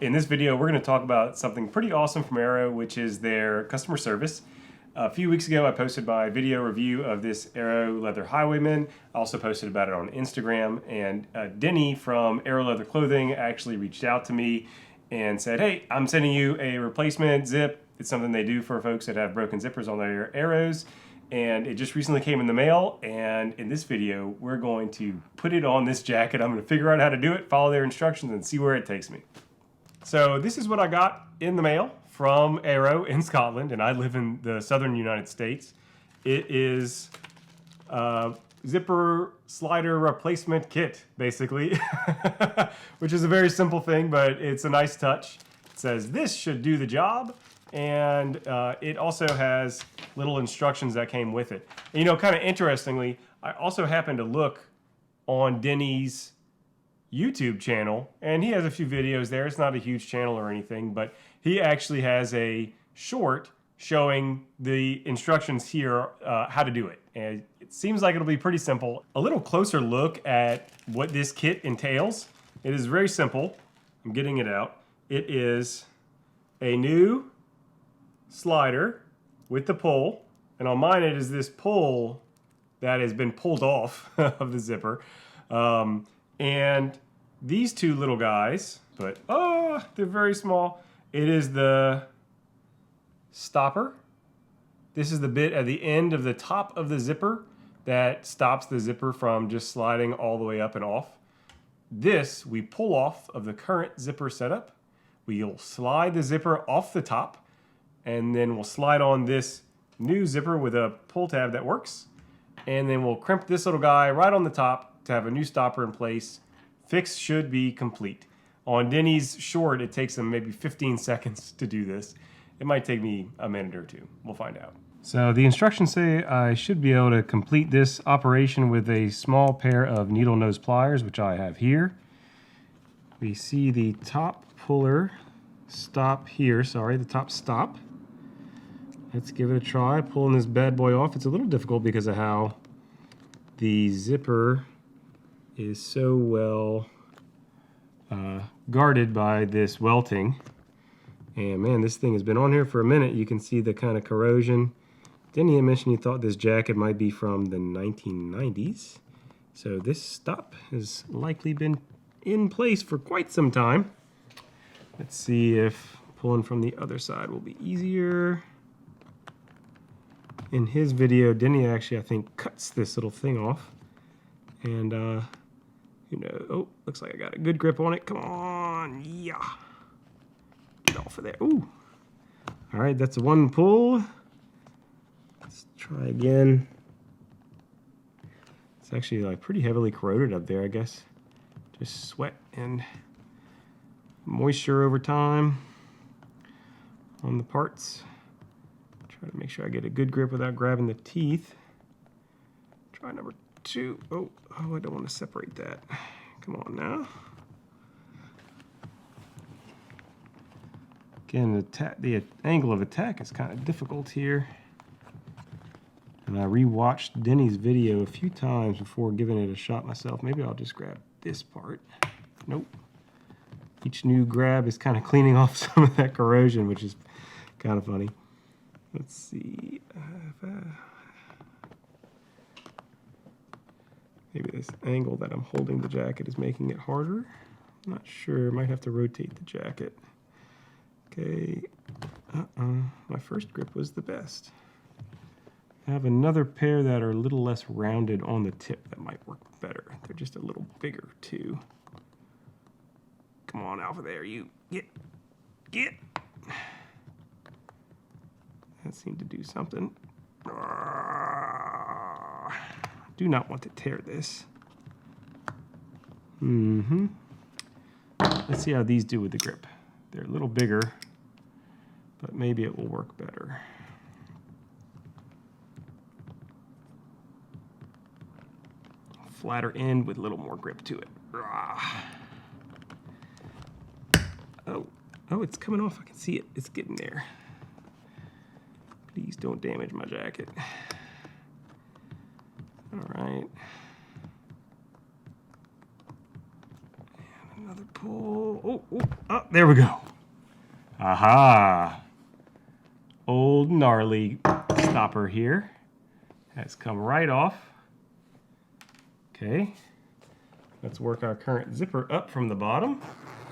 In this video, we're going to talk about something pretty awesome from Aero, which is their customer service. A few weeks ago, I posted my video review of this Aero Leather Highwayman. I also posted about it on Instagram, and Denny from Aero Leather Clothing actually reached out to me and said, hey, I'm sending you a replacement zip. It's something they do for folks that have broken zippers on their Aeros, and it just recently came in the mail, and in this video, we're going to put it on this jacket. I'm going to figure out how to do it, follow their instructions, and see where it takes me. So this is what I got in the mail from Aero in Scotland, and I live in the southern United States. It is a zipper slider replacement kit, basically, which is a very simple thing, but it's a nice touch. It says this should do the job, and it also has little instructions that came with it. And, you know, kind of interestingly, I also happened to look on Denny's YouTube channel, and he has a few videos there. It's not a huge channel or anything, but he actually has a short showing the instructions here, how to do it. And it seems like it'll be pretty simple. A little closer look at what this kit entails. It is very simple. I'm getting it out. It is a new slider with the pull, and on mine it is this pull that has been pulled off of the zipper. And these two little guys, but they're very small. It is the stopper. This is the bit at the end of the top of the zipper that stops the zipper from just sliding all the way up and off. This we pull off of the current zipper setup. We'll slide the zipper off the top, and then we'll slide on this new zipper with a pull tab that works. And then we'll crimp this little guy right on the top to have a new stopper in place. Fix should be complete. On Denny's short, it takes them maybe 15 seconds to do this. It might take me a minute or two. We'll find out. So the instructions say I should be able to complete this operation with a small pair of needle nose pliers, which I have here. We see the top puller stop here, the top stop. Let's give it a try, pulling this bad boy off. It's a little difficult because of how the zipper is so well guarded by this welting. And man, this thing has been on here for a minute. You can see the kind of corrosion. Denny had mentioned he thought this jacket might be from the 1990s. So this stop has likely been in place for quite some time. Let's see if pulling from the other side will be easier. In his video, Denny actually, I think, cuts this little thing off. And, you know, oh, looks like I got a good grip on it. Come on, yeah. Get off of there. Ooh. All right, that's one pull. Let's try again. It's actually like pretty heavily corroded up there, I guess. Just sweat and moisture over time on the parts. Try to make sure I get a good grip without grabbing the teeth. Try number two. Oh, I don't want to separate that. Come on now. Again, the angle of attack is kind of difficult here. And I rewatched Denny's video a few times before giving it a shot myself. Maybe I'll just grab this part. Nope. Each new grab is kind of cleaning off some of that corrosion, which is kind of funny. Let's see. Maybe this angle that I'm holding the jacket is making it harder. I'm not sure. Might have to rotate the jacket. Okay. My first grip was the best. I have another pair that are a little less rounded on the tip that might work better. They're just a little bigger too. Come on, Alpha, there you get. That seemed to do something. Do not want to tear this. Let's see how these do with the grip. They're a little bigger, but maybe it will work better. Flatter end with a little more grip to it. Oh, it's coming off. I can see it. It's getting there. Please don't damage my jacket. All right. And another pull. Oh, there we go. Aha. Old gnarly stopper here has come right off. Okay. Let's work our current zipper up from the bottom.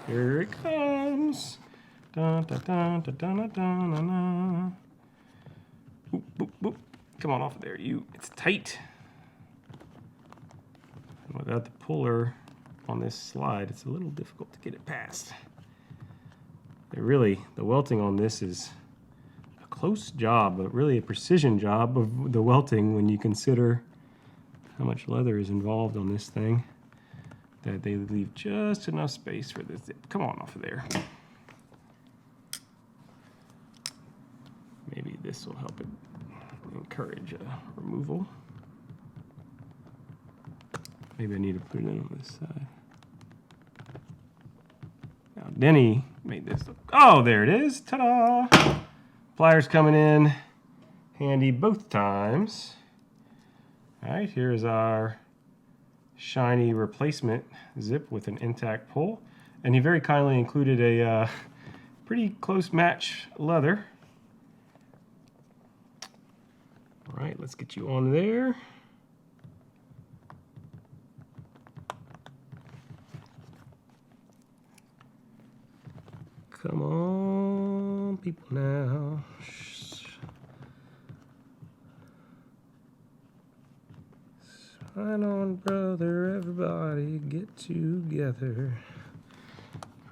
Here it comes. Dun, dun, dun, dun, dun, dun, dun, dun. Boop, boop, boop. Come on off of there, you. It's tight. And without the puller on this slide, it's a little difficult to get it past. The welting on this is a close job, but really a precision job of the welting when you consider how much leather is involved on this thing, that they leave just enough space for this zip. Come on off of there. Maybe this will help it encourage removal. Maybe I need to put it in on this side. Now, Denny made this look. Oh, there it is. Ta-da! Pliers coming in handy both times. All right, here's our shiny replacement zip with an intact pull. And he very kindly included a pretty close match leather. All right, let's get you on there. Come on, people now. Sign on, brother, everybody get together.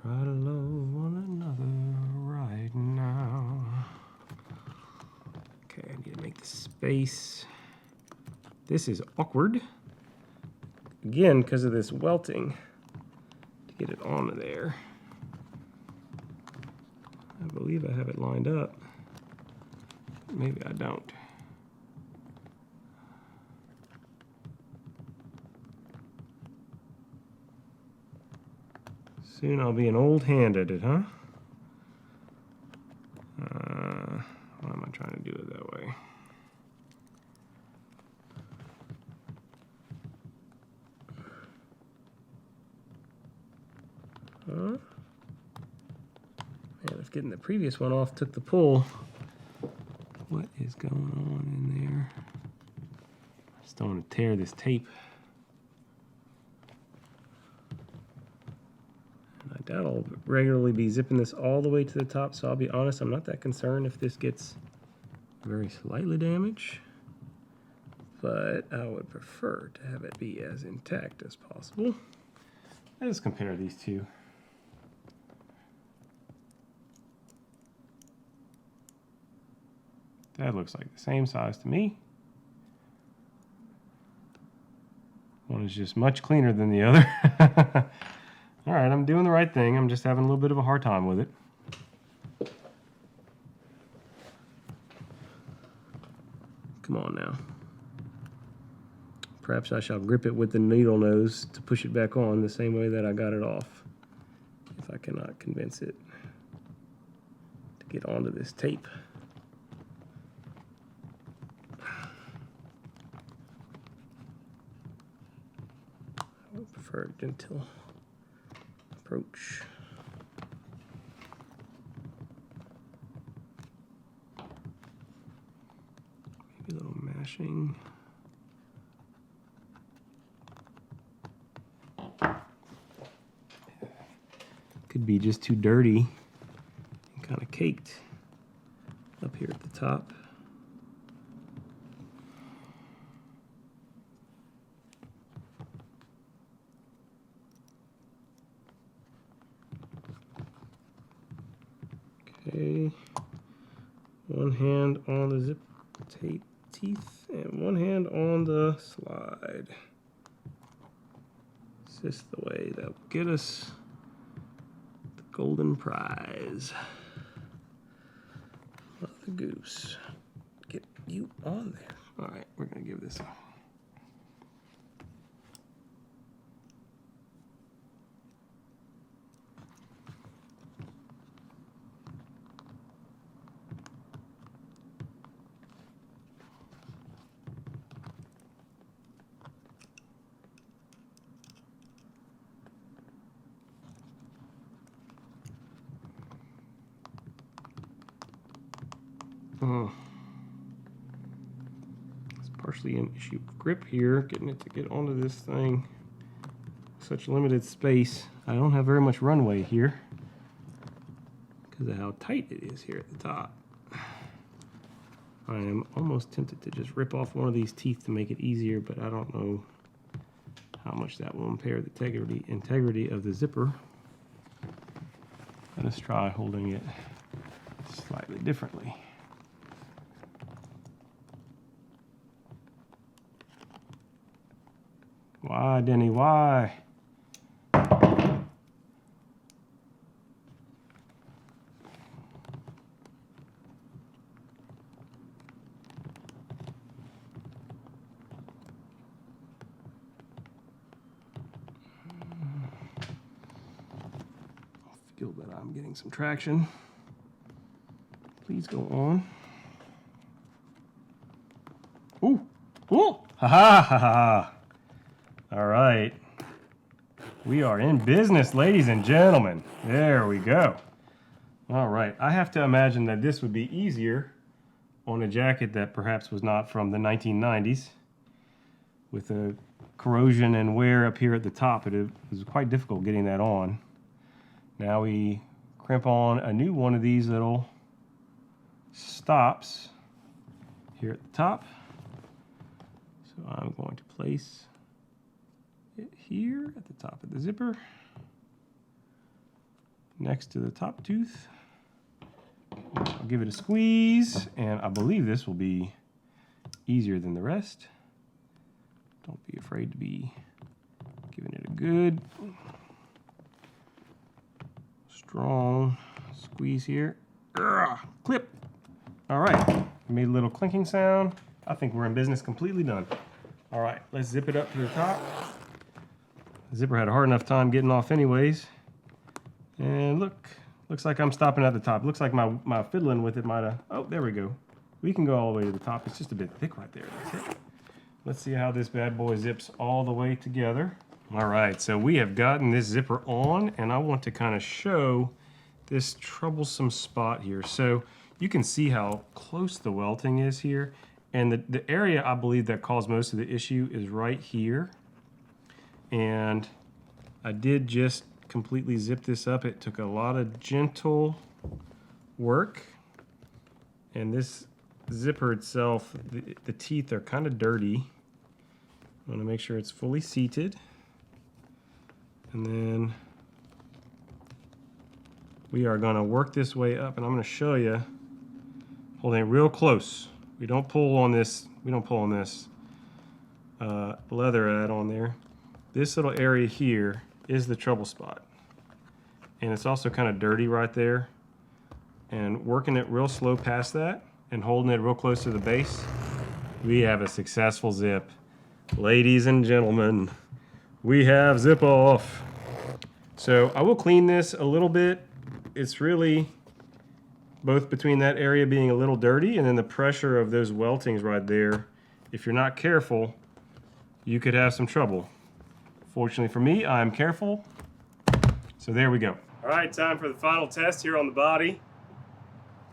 Try to love one another right now. Okay, I need to make the space. This is awkward. Again, because of this welting, to get it onto there. I believe I have it lined up. Maybe I don't. Soon I'll be an old hand at it, huh? Why am I trying to do it that way? Huh? Man, if getting the previous one off took the pull. What is going on in there? I just don't want to tear this tape. And I doubt I'll regularly be zipping this all the way to the top, so I'll be honest, I'm not that concerned if this gets very slightly damaged. But I would prefer to have it be as intact as possible. Let's compare these two. That looks like the same size to me. One is just much cleaner than the other. All right, I'm doing the right thing. I'm just having a little bit of a hard time with it. Come on now. Perhaps I shall grip it with the needle nose to push it back on the same way that I got it off, if I cannot convince it to get onto this tape. I would prefer a gentle approach. Maybe a little mashing. Could be just too dirty and kind of caked up here at the top. Okay, one hand on the zip tape teeth and one hand on the slide. Is this the way that will get us the golden prize of the goose? Get you on there. All right, we're gonna give this a It's partially an issue of grip here, getting it to get onto this thing. Such limited space. I don't have very much runway here because of how tight it is here at the top. I am almost tempted to just rip off one of these teeth to make it easier, but I don't know how much that will impair the integrity of the zipper. Let us try holding it slightly differently. Why, Denny, why? I feel that I'm getting some traction. Please go on. Ooh, ooh, ha ha ha ha. All right. We are in business, ladies and gentlemen. There we go. All right. I have to imagine that this would be easier on a jacket that perhaps was not from the 1990s. With the corrosion and wear up here at the top, it was quite difficult getting that on. Now we crimp on a new one of these little stops here at the top. So I'm going to place it here at the top of the zipper, next to the top tooth. I'll give it a squeeze, and I believe this will be easier than the rest. Don't be afraid to be giving it a good strong squeeze here. Clip. All right, made a little clinking sound. I think we're in business, completely done. All right, let's zip it up to the top. The zipper had a hard enough time getting off anyways. And look, looks like I'm stopping at the top. Looks like my fiddling with it might have, oh, there we go. We can go all the way to the top. It's just a bit thick right there. That's it. Let's see how this bad boy zips all the way together. All right, so we have gotten this zipper on, and I want to kind of show this troublesome spot here. So you can see how close the welting is here. And the area I believe that caused most of the issue is right here. And I did just completely zip this up. It took a lot of gentle work. And this zipper itself, the teeth are kind of dirty. I want to make sure it's fully seated. And then we are going to work this way up, and I'm going to show you holding it real close. We don't pull on this. We don't pull on this leather add-on there. This little area here is the trouble spot, and it's also kind of dirty right there. And working it real slow past that and holding it real close to the base, we have a successful zip. Ladies and gentlemen, we have zip off. So I will clean this a little bit. It's really both between that area being a little dirty and then the pressure of those weltings right there. If you're not careful, you could have some trouble. Fortunately for me, I'm careful. So there we go. All right, time for the final test here on the body.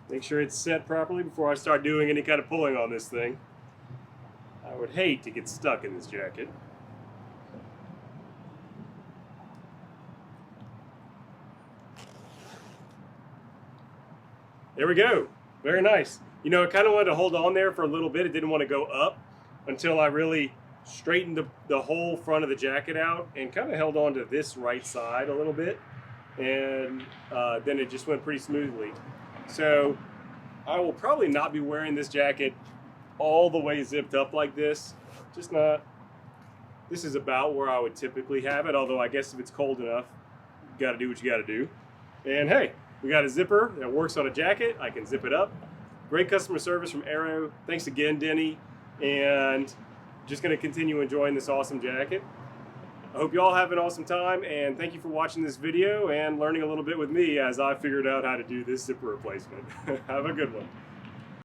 Make sure it's set properly before I start doing any kind of pulling on this thing. I would hate to get stuck in this jacket. There we go. Very nice. You know, I kind of wanted to hold on there for a little bit. It didn't want to go up until I really straightened the whole front of the jacket out and kind of held on to this right side a little bit. And then it just went pretty smoothly. So I will probably not be wearing this jacket all the way zipped up like this. Just not. This is about where I would typically have it, although I guess if it's cold enough, you got to do what you got to do. And hey, we got a zipper that works on a jacket. I can zip it up. Great customer service from Aero. Thanks again, Denny. And just going to continue enjoying this awesome jacket. I hope you all have an awesome time, and thank you for watching this video and learning a little bit with me as I figured out how to do this zipper replacement. Have a good one.